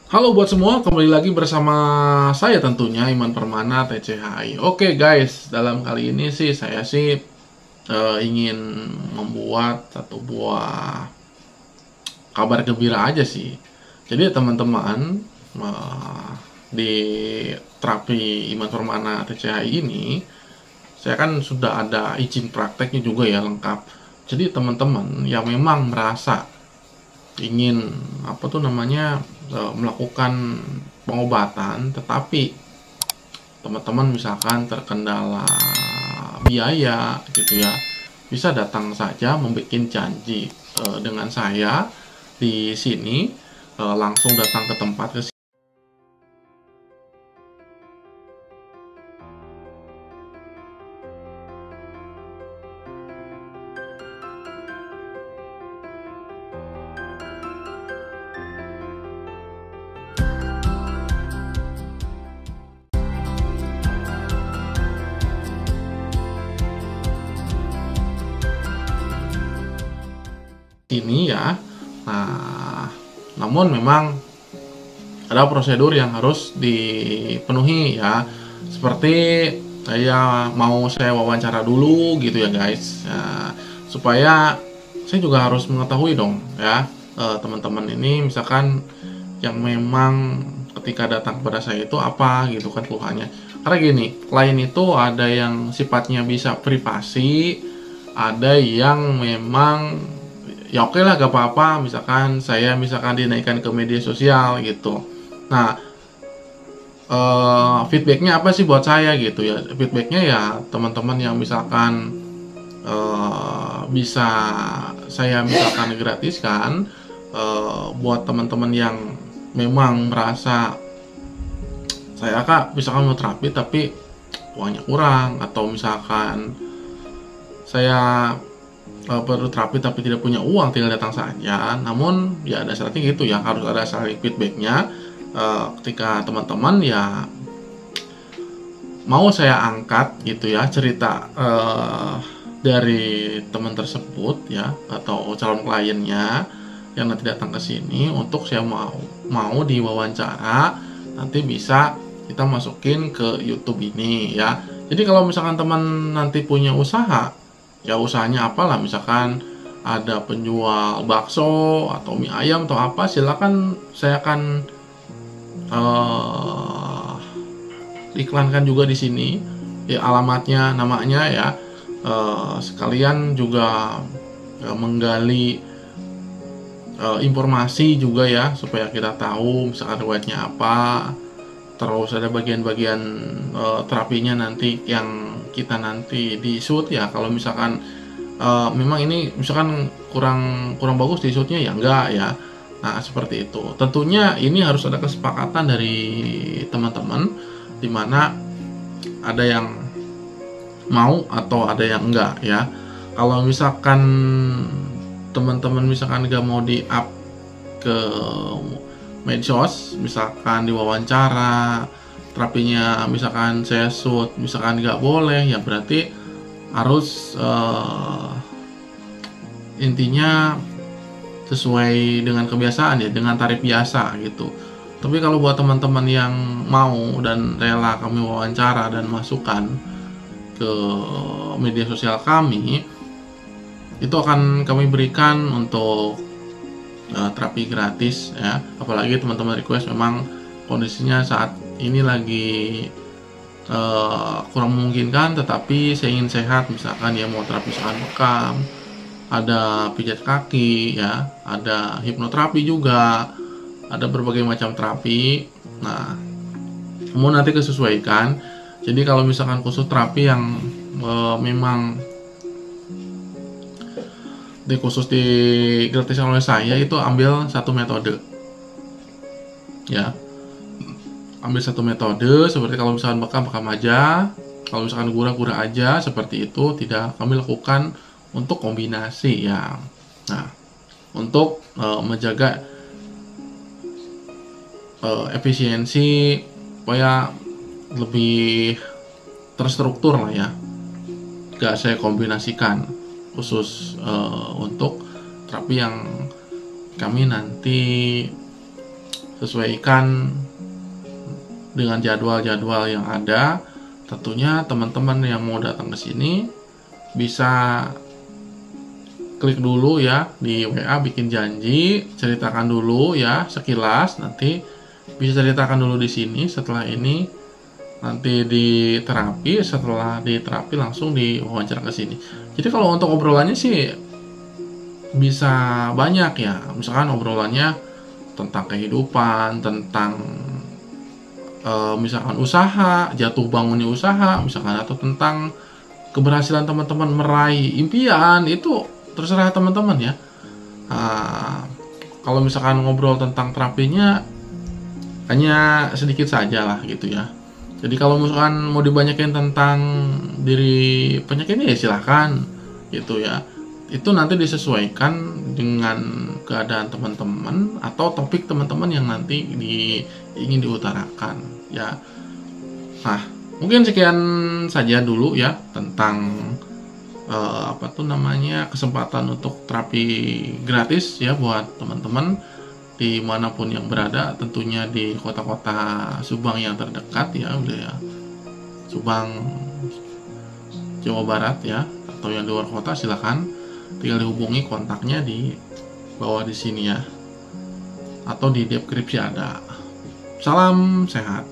Halo buat semua, kembali lagi bersama saya tentunya Iman Permana TCHI. Oke guys, dalam kali ini sih saya ingin membuat satu buah kabar gembira aja sih. Jadi teman-teman di terapi Iman Permana TCHI ini, saya kan sudah ada izin prakteknya juga ya lengkap. Jadi teman-teman yang memang merasa ingin melakukan pengobatan, tetapi teman-teman misalkan terkendala biaya gitu ya, bisa datang saja membuat janji dengan saya di sini, langsung datang ke tempat ke sini ya. Nah, namun memang ada prosedur yang harus dipenuhi ya, seperti saya wawancara dulu gitu ya guys, ya, supaya saya juga harus mengetahui dong ya, teman-teman ini misalkan yang memang ketika datang kepada saya itu apa gitu kan keluhannya. Karena gini, klien itu ada yang sifatnya bisa privasi, ada yang memang ya oke lah gak apa-apa, misalkan saya dinaikkan ke media sosial gitu. Nah, feedbacknya apa sih buat saya gitu ya? Feedbacknya ya teman-teman yang misalkan bisa saya misalkan gratiskan, buat teman-teman yang memang merasa saya kak misalkan mau terapi tapi uangnya kurang, atau misalkan saya perlu terapi tapi tidak punya uang, tinggal datang saja. Namun ya ada syaratnya gitu ya, harus ada saling feedbacknya. Ketika teman-teman ya mau saya angkat gitu ya cerita dari teman tersebut ya, atau calon kliennya yang nanti datang ke sini untuk saya mau diwawancara, nanti bisa kita masukin ke YouTube ini ya. Jadi kalau misalkan teman nanti punya usaha, ya usahanya apalah, misalkan ada penjual bakso atau mie ayam atau apa, silakan saya akan iklankan juga di sini ya, alamatnya, namanya ya. Sekalian juga menggali informasi juga ya, supaya kita tahu misalkan riwayatnya apa, terus ada bagian-bagian terapinya nanti yang kita nanti di shoot ya. Kalau misalkan memang ini misalkan kurang bagus di shootnya ya enggak ya. Nah seperti itu. Tentunya ini harus ada kesepakatan dari teman-teman, dimana ada yang mau atau ada yang enggak ya. Kalau misalkan teman-teman misalkan nggak mau di up ke medsos, misalkan diwawancara terapinya, misalkan saya shoot misalkan nggak boleh, ya berarti harus intinya sesuai dengan kebiasaan ya, dengan tarif biasa gitu. Tapi kalau buat teman-teman yang mau dan rela kami wawancara dan masukkan ke media sosial kami, itu akan kami berikan untuk terapi gratis ya. Apalagi teman-teman request memang kondisinya saat ini lagi kurang memungkinkan, tetapi saya ingin sehat, misalkan ya mau terapi misalkan bekam, ada pijat kaki ya, ada hipnoterapi juga, ada berbagai macam terapi. Nah, mau nanti kesesuaikan. Jadi kalau misalkan khusus terapi yang memang khusus digratiskan oleh saya, itu ambil satu metode ya, ambil satu metode. Seperti kalau misalkan bekam aja, kalau misalkan gura aja, seperti itu tidak kami lakukan untuk kombinasi ya. Nah, untuk menjaga efisiensi supaya lebih terstruktur lah ya, gak saya kombinasikan khusus untuk terapi yang kami nanti sesuaikan dengan jadwal-jadwal yang ada. Tentunya teman-teman yang mau datang ke sini bisa klik dulu ya di WA, bikin janji, ceritakan dulu ya sekilas, nanti bisa ceritakan dulu di sini. Setelah ini nanti diterapi, setelah diterapi langsung diwawancara ke sini. Jadi kalau untuk obrolannya sih bisa banyak ya, misalkan obrolannya tentang kehidupan, tentang misalkan usaha, jatuh bangunnya usaha misalkan, atau tentang keberhasilan teman-teman meraih impian, itu terserah teman-teman ya. Kalau misalkan ngobrol tentang terapinya hanya sedikit saja lah gitu ya. Jadi kalau misalkan mau dibanyakin tentang diri penyakitnya ya silahkan gitu ya. Itu nanti disesuaikan dengan keadaan teman-teman atau topik teman-teman yang nanti ingin diutarakan ya. Nah, mungkin sekian saja dulu ya tentang kesempatan untuk terapi gratis ya buat teman-teman dimanapun yang berada, tentunya di kota-kota Subang yang terdekat ya, udah ya, Subang, Jawa Barat ya, atau yang di luar kota silakan tinggal dihubungi, kontaknya di bawah di sini ya, atau di deskripsi ada. Salam sehat.